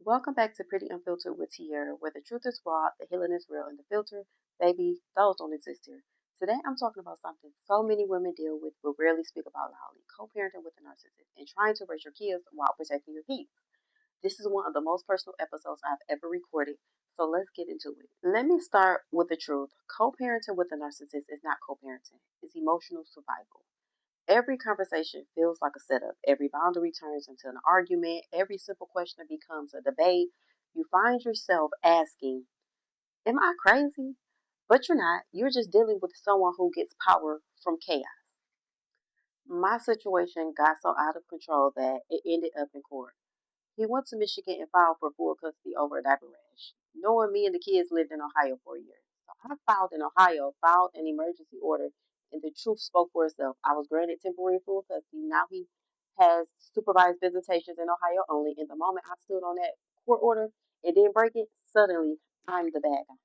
Welcome back to Pretty Unfiltered with Tiara, where the truth is raw, the healing is real, and the filter, baby, those don't exist here. Today I'm talking about something so many women deal with but rarely speak about loudly, co-parenting with a narcissist and trying to raise your kids while protecting your peace. This is one of the most personal episodes I've ever recorded, so let's get into it. Let me start with the truth. Co-parenting with a narcissist is not co-parenting, it's emotional survival. Every conversation feels like a setup. Every boundary turns into an argument. Every simple question becomes a debate. You find yourself asking, am I crazy? But you're not. You're just dealing with someone who gets power from chaos. My situation got so out of control that it ended up in court. He went to Michigan and filed for full custody over a diaper rash, knowing me and the kids lived in Ohio for a year. So I filed in Ohio, filed an emergency order, and the truth spoke for itself. I was granted temporary full custody. Now he has supervised visitations in Ohio only. And the moment I stood on that court order and didn't break it, suddenly I'm the bad guy.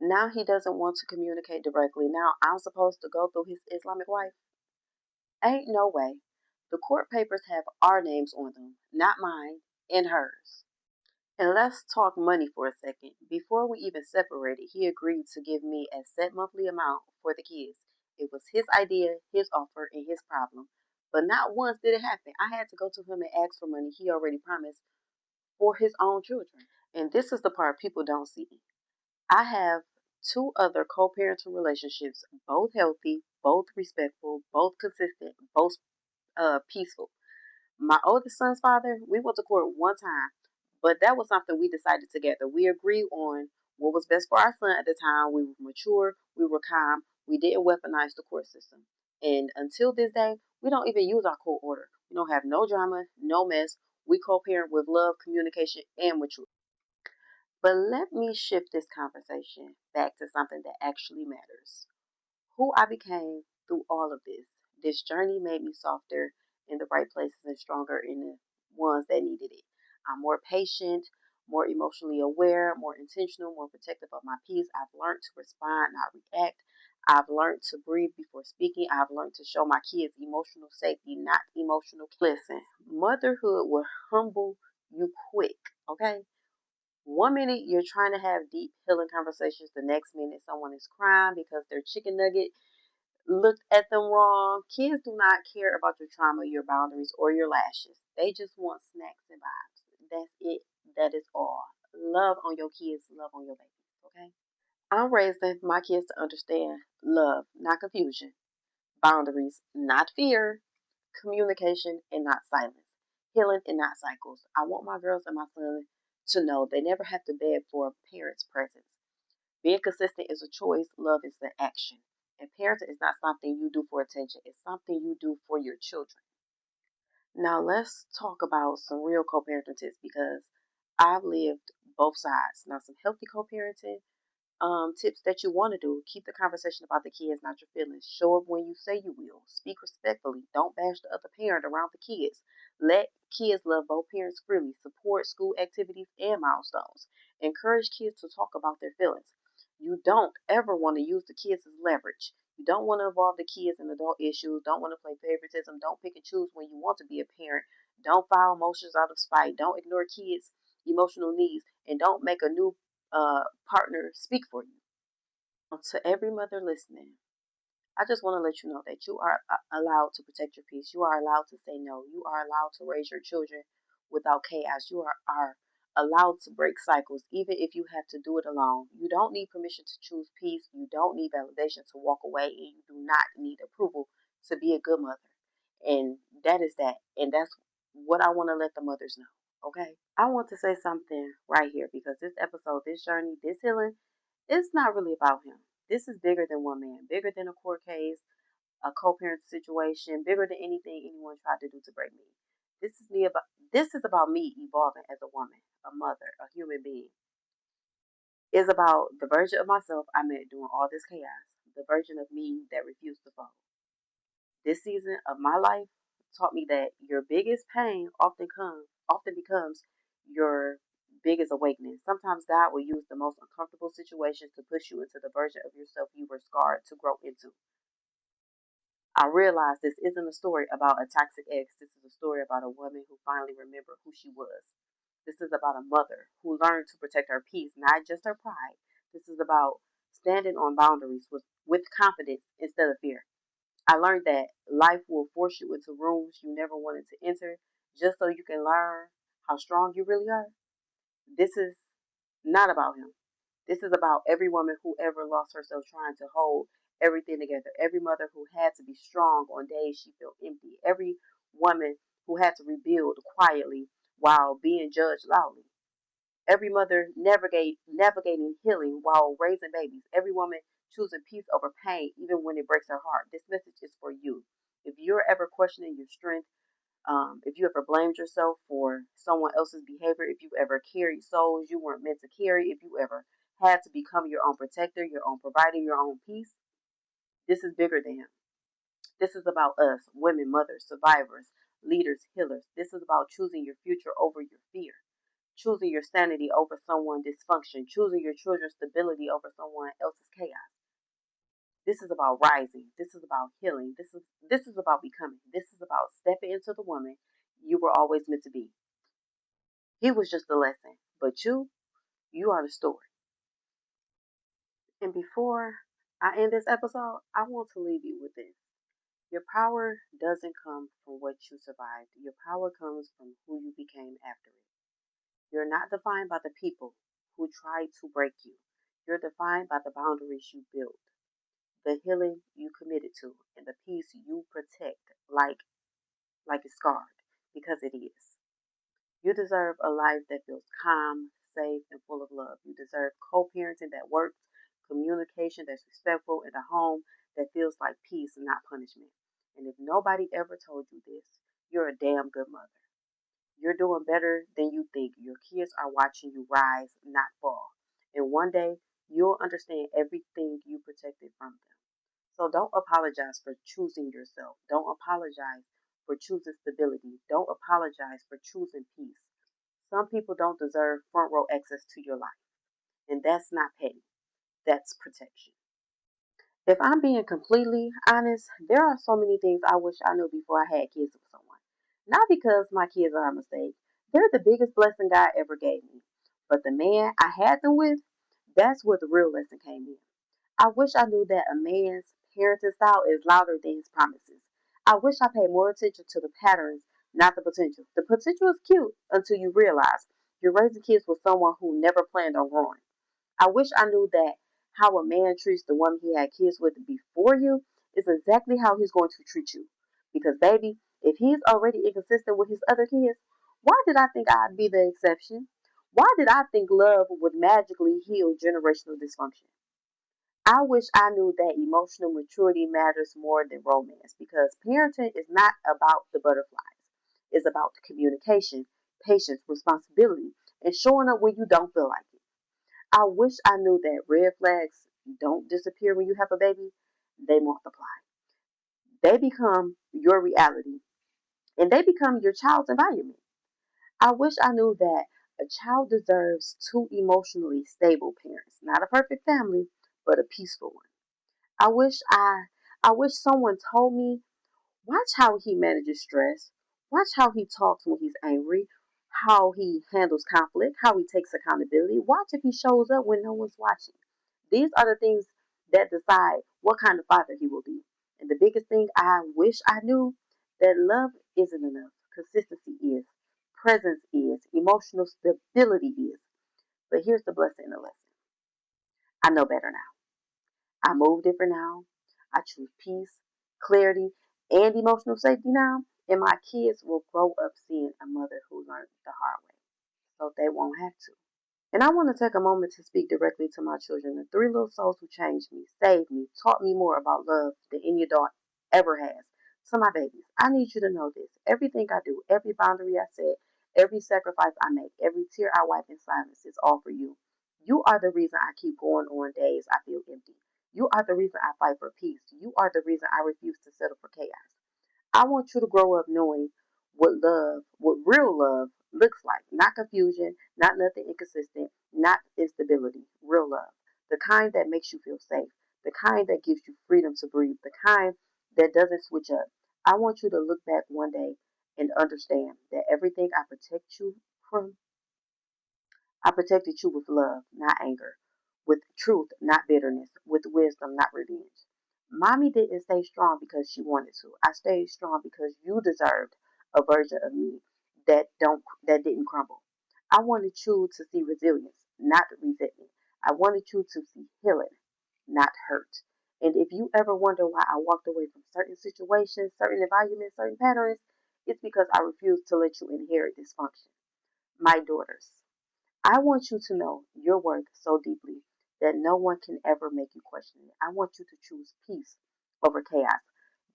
Now he doesn't want to communicate directly. Now I'm supposed to go through his Islamic wife. Ain't no way. The court papers have our names on them, not mine and hers. And let's talk money for a second. Before we even separated, he agreed to give me a set monthly amount for the kids. It was his idea, his offer, and his problem. But not once did it happen. I had to go to him and ask for money he already promised for his own children. And this is the part people don't see. I have two other co parenting relationships, both healthy, both respectful, both consistent, both peaceful. My oldest son's father, we went to court one time, but that was something we decided together. We agreed on what was best for our son at the time. We were mature, we were calm, we didn't weaponize the court system. And until this day, we don't even use our court order. We don't have no drama, no mess. We co parent with love, communication, and maturity. But let me shift this conversation back to something that actually matters. Who I became through all of this. This journey made me softer in the right places and stronger in the ones that needed it. I'm more patient, more emotionally aware, more intentional, more protective of my peace. I've learned to respond, not react. I've learned to breathe before speaking. I've learned to show my kids emotional safety, not emotional. Listen, motherhood will humble you quick, okay? One minute you're trying to have deep healing conversations, the next minute someone is crying because their chicken nugget looked at them wrong. Kids do not care about your trauma, your boundaries, or your lashes. They just want snacks and vibes. That's it. That is all. Love on your kids, love on your babies, okay? I'm raising my kids to understand love, not confusion, boundaries, not fear, communication, and not silence, healing, and not cycles. I want my girls and my son to know they never have to beg for a parent's presence. Being consistent is a choice, love is the action. And parenting is not something you do for attention, it's something you do for your children. Now, let's talk about some real co parenting tips because I've lived both sides. Now, some healthy co parenting tips that you want to do. Keep the conversation about the kids, not your feelings. Show up when you say you will. Speak respectfully. Don't bash the other parent around the kids. Let kids love both parents freely. Support school activities and milestones. Encourage kids to talk about their feelings. You don't ever want to use the kids as leverage. You don't want to involve the kids in adult issues. Don't want to play favoritism. Don't pick and choose when you want to be a parent. Don't file motions out of spite. Don't ignore kids' emotional needs. And don't make a new partner speak for you. To every mother listening, I just want to let you know that you are allowed to protect your peace. You are allowed to say no. You are allowed to raise your children without chaos. You are allowed to break cycles, even if you have to do it alone. You don't need permission to choose peace. You don't need validation to walk away. And you do not need approval to be a good mother. And that is that. And that's what I want to let the mothers know. Okay? I want to say something right here because this episode, this journey, this healing, it's not really about him. This is bigger than one man, bigger than a court case, a co-parent situation, bigger than anything anyone tried to do to break me. This is about me evolving as a woman, a mother, a human being. It's about the version of myself I met during all this chaos, the version of me that refused to fold. This season of my life taught me that your biggest pain often becomes your biggest awakening. Sometimes God will use the most uncomfortable situations to push you into the version of yourself you were scarred to grow into. I realized this isn't a story about a toxic ex. This is a story about a woman who finally remembered who she was. This is about a mother who learned to protect her peace, not just her pride. This is about standing on boundaries with confidence instead of fear. I learned that life will force you into rooms you never wanted to enter just so you can learn how strong you really are. This is not about him. This is about every woman who ever lost herself trying to hold everything together. Every mother who had to be strong on days she felt empty. Every woman who had to rebuild quietly while being judged loudly. Every mother navigating healing while raising babies. Every woman choosing peace over pain even when it breaks her heart. This message is for you. If you're ever questioning your strength, if you ever blamed yourself for someone else's behavior, if you ever carried souls you weren't meant to carry, if you ever had to become your own protector, your own provider, your own peace, this is bigger than him. This is about us, women, mothers, survivors, leaders, healers. This is about choosing your future over your fear, choosing your sanity over someone's dysfunction, choosing your children's stability over someone else's chaos. This is about rising. This is about healing. This is about becoming. This is about stepping into the woman you were always meant to be. He was just a lesson, but you are the story. And before I end this episode, I want to leave you with this. Your power doesn't come from what you survived. Your power comes from who you became after it. You're not defined by the people who tried to break you. You're defined by the boundaries you built, the healing you committed to, and the peace you protect like it's scarred, because it is. You deserve a life that feels calm, safe, and full of love. You deserve co-parenting that works, communication that's respectful, and a home that feels like peace and not punishment. And if nobody ever told you this, you're a damn good mother. You're doing better than you think. Your kids are watching you rise, not fall. And one day, you'll understand everything you protected from them. So don't apologize for choosing yourself. Don't apologize for choosing stability. Don't apologize for choosing peace. Some people don't deserve front row access to your life. And that's not petty. That's protection. If I'm being completely honest, there are so many things I wish I knew before I had kids with someone. Not because my kids are a mistake. They're the biggest blessing God ever gave me. But the man I had them with, that's where the real lesson came in. I wish I knew that a man's parenting style is louder than his promises. I wish I paid more attention to the patterns, not the potential. The potential is cute until you realize you're raising kids with someone who never planned on growing. I wish I knew that how a man treats the woman he had kids with before you is exactly how he's going to treat you. Because, baby, if he's already inconsistent with his other kids, why did I think I'd be the exception? Why did I think love would magically heal generational dysfunction? I wish I knew that emotional maturity matters more than romance because parenting is not about the butterflies. It's about the communication, patience, responsibility, and showing up when you don't feel like it. I wish I knew that red flags don't disappear when you have a baby, they multiply. They become your reality and they become your child's environment. I wish I knew that a child deserves two emotionally stable parents, not a perfect family, but a peaceful one. I wish I I wish someone told me, watch how he manages stress, watch how he talks when he's angry, how he handles conflict, how he takes accountability. Watch if he shows up when no one's watching. These are the things that decide what kind of father he will be. And the biggest thing I wish I knew that love isn't enough. Consistency is. Presence is. Emotional stability is. But here's the blessing in the lesson. I know better now. I move different now. I choose peace, clarity, and emotional safety now. And my kids will grow up seeing a mother who learned the hard way. So they won't have to. And I want to take a moment to speak directly to my children, the three little souls who changed me, saved me, taught me more about love than any adult ever has. So my babies, I need you to know this. Everything I do, every boundary I set, every sacrifice I make, every tear I wipe in silence is all for you. You are the reason I keep going on days I feel empty. You are the reason I fight for peace. You are the reason I refuse to settle for chaos. I want you to grow up knowing what real love looks like. Not confusion, not nothing inconsistent, not instability. Real love. The kind that makes you feel safe. The kind that gives you freedom to breathe. The kind that doesn't switch up. I want you to look back one day and understand that everything I protect you from, I protected you with love, not anger, with truth, not bitterness, with wisdom, not revenge. Mommy didn't stay strong because she wanted to. I stayed strong because you deserved a version of me that didn't crumble. I wanted you to see resilience, not resentment. I wanted you to see healing, not hurt. And if you ever wonder why I walked away from certain situations, certain environments, certain patterns, it's because I refused to let you inherit dysfunction. My daughters, I want you to know your worth so deeply that no one can ever make you question it. I want you to choose peace over chaos,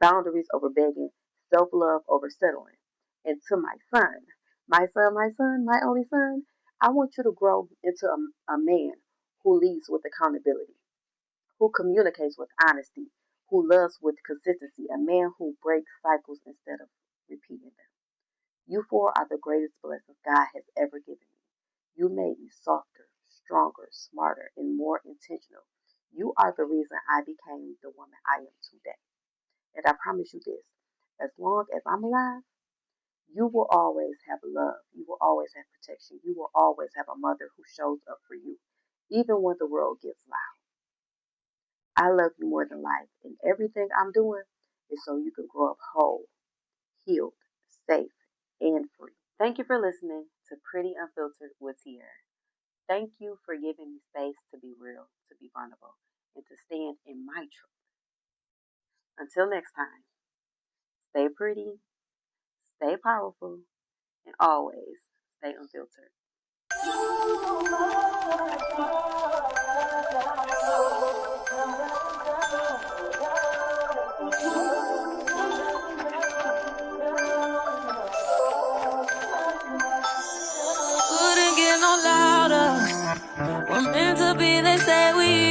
boundaries over begging, self love over settling. And to my son, my only son, I want you to grow into a man who leads with accountability, who communicates with honesty, who loves with consistency, a man who breaks cycles instead of repeating them. You four are the greatest blessings God has ever given me. You made me softer, stronger, smarter, and more intentional. You are the reason I became the woman I am today. And I promise you this, as long as I'm alive, you will always have love. You will always have protection. You will always have a mother who shows up for you, even when the world gets loud. I love you more than life, and everything I'm doing is so you can grow up whole, healed, safe, and free. Thank you for listening to Pretty Unfiltered with Tiara. Thank you for giving me space to be real, to be vulnerable, and to stand in my truth. Until next time, stay pretty, stay powerful, and always stay unfiltered. Couldn't get no louder. We're meant to be, they say we